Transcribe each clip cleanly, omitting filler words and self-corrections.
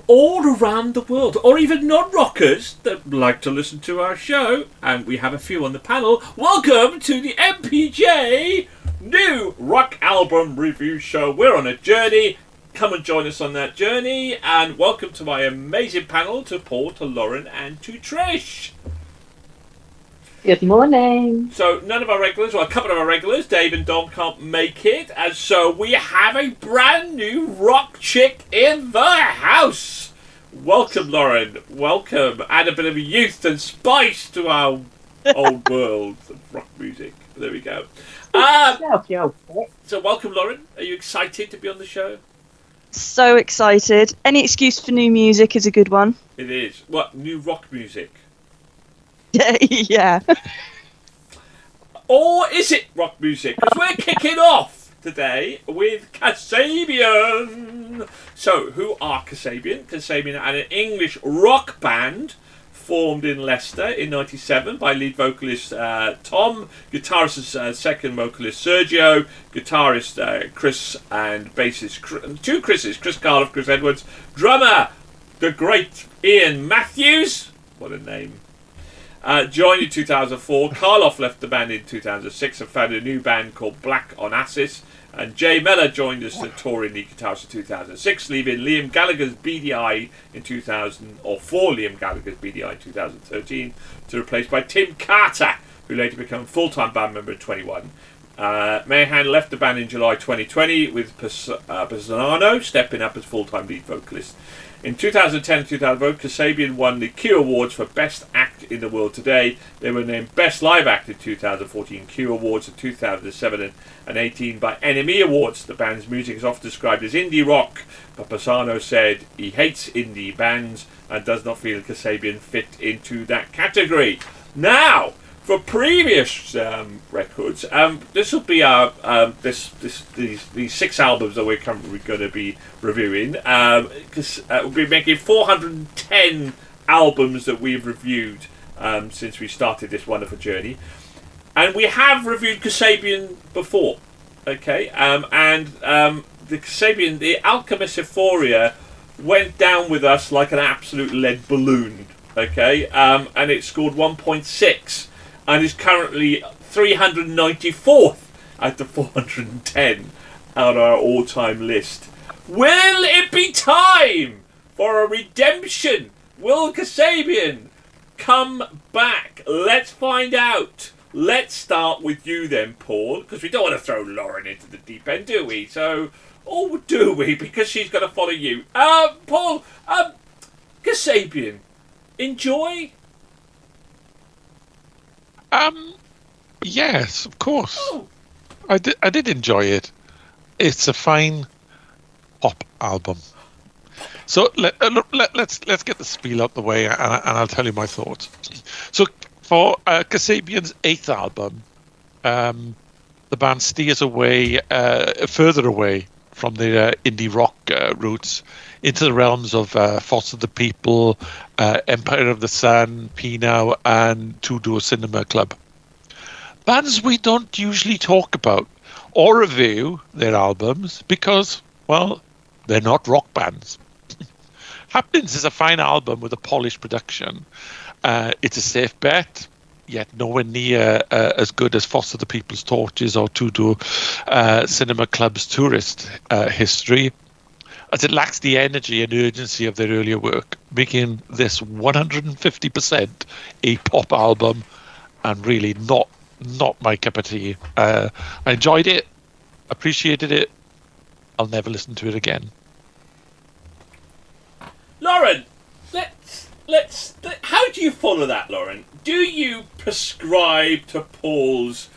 all around the world, or even non-rockers that like to listen to our show, and we have a few on the panel. Welcome to the MPJ New Rock Album Review Show. We're on a journey. Come and join us on that journey, and welcome to my amazing panel, to Paul, to Lauren, and to Trish. Good morning. So none of our regulars, well, a couple of our regulars, Dave and Dom, can't make it, and so we have a brand new rock chick in the house. Welcome, Lauren. Welcome. Add a bit of youth and spice to our old world of rock music. There we go. So welcome, Lauren. Are you excited to be on the show? So excited. Any excuse for new music is a good one. It is. What, new rock music? Yeah. Or is it rock music? Because we're kicking off today with Kasabian. So, who are Kasabian? Kasabian are an English rock band formed in Leicester in '97 by lead vocalist Tom, guitarist second vocalist Sergio, guitarist Chris, and bassist two Chris's, Chris Karloff, Chris Edwards, drummer the great Ian Matthews. What a name. Joined in 2004. Karloff left the band in 2006 and founded a new band called Black Onassis. And Jay Mehler joined us as touring lead guitarist in 2006, leaving Liam Gallagher's Beady in 2000, or for Liam Gallagher's Beady in 2013, to replace by Tim Carter, who later became a full-time band member in 21. Meighan left the band in July 2020 with Pizzorno stepping up as full-time lead vocalist. In 2010 and 2011, Kasabian won the Q Awards for Best Act in the World Today. They were named Best Live Act in 2014 Q Awards in 2007 and 2018 by NME Awards. The band's music is often described as indie rock, but Pizzorno said he hates indie bands and does not feel Kasabian fit into that category. Now, for previous records, this will be our these 6 albums that we're currently going to be reviewing. Because we'll be making 410 albums that we've reviewed since we started this wonderful journey, and we have reviewed Kasabian before. Okay, the Kasabian, the Alchemist Euphoria, went down with us like an absolute lead balloon. Okay, and it scored 1.6. And is currently 394th out of 410 on our all-time list. Will it be time for a redemption? Will Kasabian come back? Let's find out. Let's start with you then, Paul, because we don't want to throw Lauren into the deep end, do we? So, or do we? Because she's going to follow you. Paul, Kasabian, enjoy? Yes, of course. Oh. I did enjoy it. It's a fine pop album. So let's get the spiel out the way, and I'll tell you my thoughts. So for Kasabian's 8th album, the band steers away, further away from their indie rock roots into the realms of Foster the People, Empire of the Sun, P-Now, and Two Door Cinema Club. Bands we don't usually talk about or review their albums because, well, they're not rock bands. Happenings is a fine album with a polished production. It's a safe bet, yet nowhere near as good as Foster the People's Torches or Two Door Cinema Club's Tourist history, as it lacks the energy and urgency of their earlier work, making this 150% a pop album and really not my cup of tea. I enjoyed it, appreciated it. I'll never listen to it again. Lauren, let's. How do you follow that, Lauren? Do you prescribe to Paul's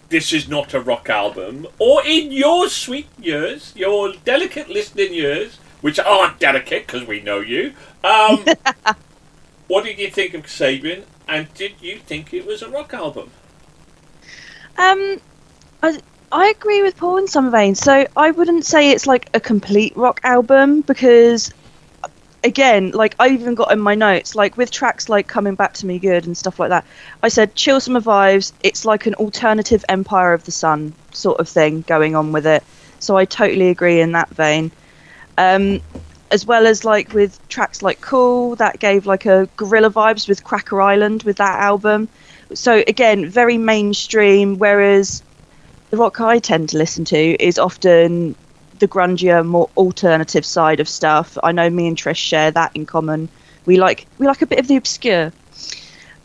"this is not a rock album," or in your sweet years, your delicate listening years, which aren't delicate because we know you, what did you think of Kasabian, and did you think it was a rock album? I agree with Paul in some veins. So I wouldn't say it's like a complete rock album because, again, like I even got in my notes, like with tracks like Coming Back to Me Good and stuff like that, I said Chill Summer Vibes, it's like an alternative Empire of the Sun sort of thing going on with it. So I totally agree in that vein. as well as like with tracks like Cool, that gave like a guerrilla vibes with Cracker Island with that album. So again, very mainstream, whereas the rock I tend to listen to is often the grungier, more alternative side of stuff. I know me and Trish share that in common. We like a bit of the obscure.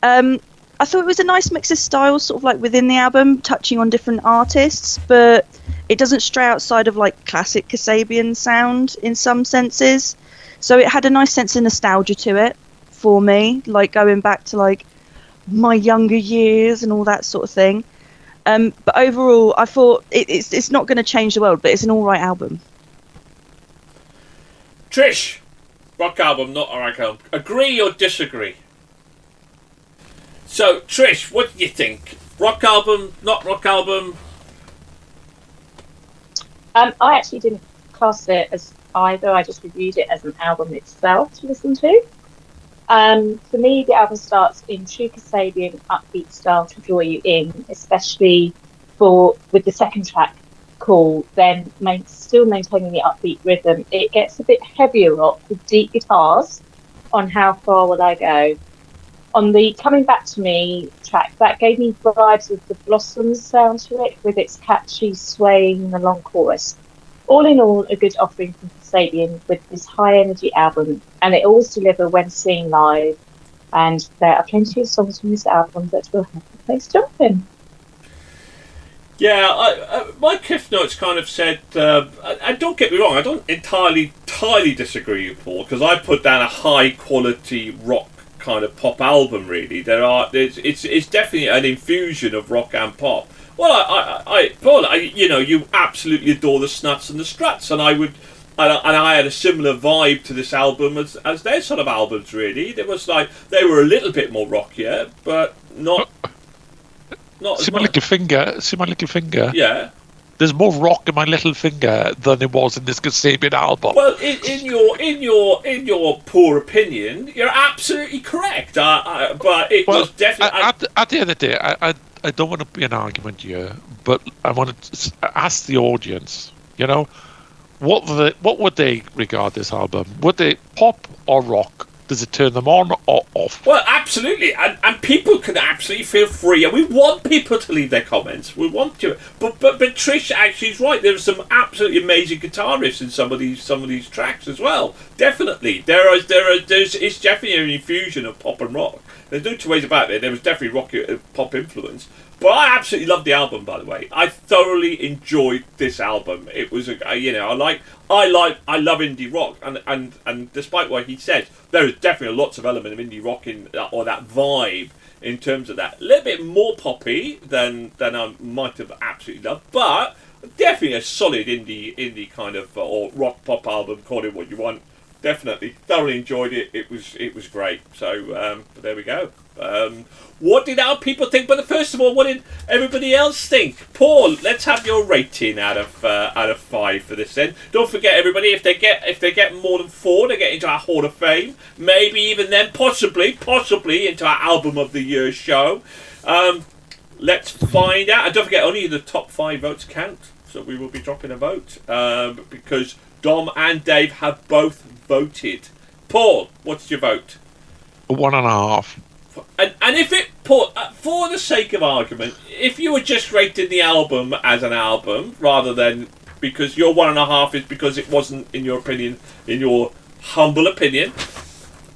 I thought it was a nice mix of styles, sort of like within the album, touching on different artists, but it doesn't stray outside of like classic Kasabian sound in some senses. So it had a nice sense of nostalgia to it for me, like going back to like my younger years and all that sort of thing. But overall, I thought it's not going to change the world, but it's an all right album. Trish, rock album, not a rock album. Agree or disagree? So, Trish, what do you think? Rock album, not rock album? I actually didn't class it as either. I just reviewed it as an album itself to listen to. For me, the album starts in true Kasabian upbeat style to draw you in, especially with the second track, Cool, then still maintaining the upbeat rhythm. It gets a bit heavier rock with deep guitars on How Far Will I Go. On the Coming Back to Me track, that gave me vibes of the Blossoms sound to it, with its catchy swaying along chorus. All in all, a good offering from Kasabian with this high-energy album, and it always delivers when seen live. And there are plenty of songs from this album that will have the place jumping. Yeah, my Cliff Notes kind of said, and don't get me wrong, I don't entirely disagree with Paul, because I put down a high-quality rock kind of pop album. Really, it's definitely an infusion of rock and pop. Well, Paul, you absolutely adore the Snuts and the Struts, and I had a similar vibe to this album as their sort of albums. Really, there was like they were a little bit more rockier, but not. See my little finger. Yeah. There's more rock in my little finger than it was in this Kasabian album. Well, in your poor opinion, you're absolutely correct. But it was definitely at the end of the day, I don't want to be an argument here, but I want to ask the audience. You know, what would they regard this album? Would they pop or rock? Does it turn them on or off? Well, absolutely, and people can absolutely feel free, and we want people to leave their comments. We want to, but Trish actually is right. There's some absolutely amazing guitarists in some of these tracks as well. Definitely, there's it's definitely an infusion of pop and rock. There's no two ways about it. There was definitely rock pop influence. But I absolutely loved the album, by the way. I thoroughly enjoyed this album. It was, I love indie rock, and despite what he said, there is definitely lots of element of indie rock in or that vibe in terms of that. A little bit more poppy than I might have absolutely loved, but definitely a solid indie kind of or rock pop album. Call it what you want. Definitely thoroughly enjoyed it. It was great. So but there we go. What did our people think? But first of all, what did everybody else think? Paul, let's have your rating out of 5 for this. Then don't forget, everybody, if they get more than 4, they get into our Hall of Fame. Maybe even then, possibly into our Album of the Year show. Let's find out. And don't forget, only the top 5 votes count. So we will be dropping a vote because Dom and Dave have both voted. Paul, what's your vote? 1.5. And if it Paul, for the sake of argument, if you were just rating the album as an album rather than because your 1.5 is because it wasn't, in your opinion, in your humble opinion,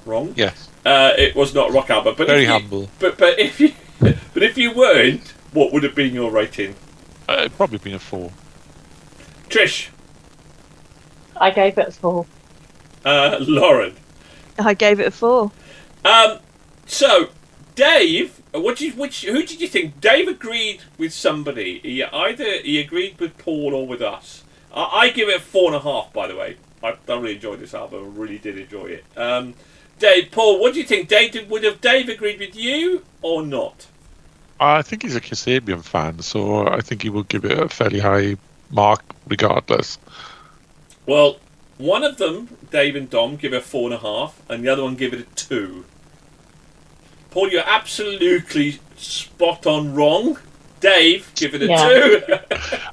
wrong. Yes. It was not a rock album. But very humble. But if you weren't, what would have been your rating? It'd probably been a 4. Trish. I gave it a 4. Lauren. I gave it a 4. So, Dave, who did you think? Dave agreed with somebody. He agreed with Paul or with us. I give it a 4.5. By the way, I thoroughly enjoyed this album. I really did enjoy it. Dave, Paul, what do you think? Would have Dave agreed with you or not? I think he's a Kasabian fan, so I think he will give it a fairly high mark regardless. Well, one of them, Dave and Dom, give it a 4.5, and the other one give it a 2. Paul, you're absolutely spot on wrong. Dave, give it a Yeah. 2.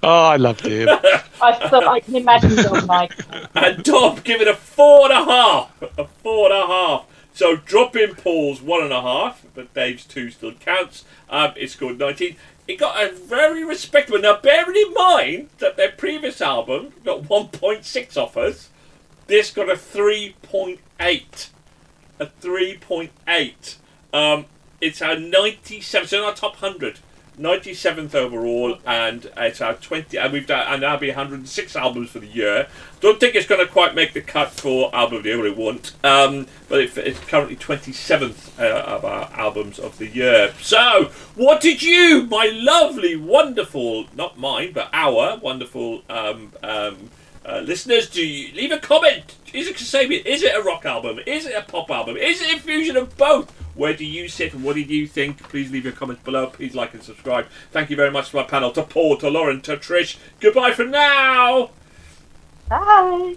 Oh, I love Dave. I thought I can imagine John Michael. And Tom, give it a 4.5. A 4.5. So drop in Paul's 1.5, but Dave's 2 still counts. It scored 19. It got a very respectable. Now, bearing in mind that their previous album got 1.6 off us, this got a 3.8. A 3.8. It's our 97th, so in our top 100. 97th overall, and it's our 20, and we've done, and that'll be 106 albums for the year. Don't think it's going to quite make the cut for album of the year, it won't. But it's currently 27th of our albums of the year. So, what did you, my lovely, wonderful, not mine, but our wonderful listeners, do you leave a comment? Is it Kasabian? Is it a rock album? Is it a pop album? Is it a fusion of both? Where do you sit and what did you think? Please leave your comments below. Please like and subscribe. Thank you very much to my panel, to Paul, to Lauren, to Trish. Goodbye for now. Bye.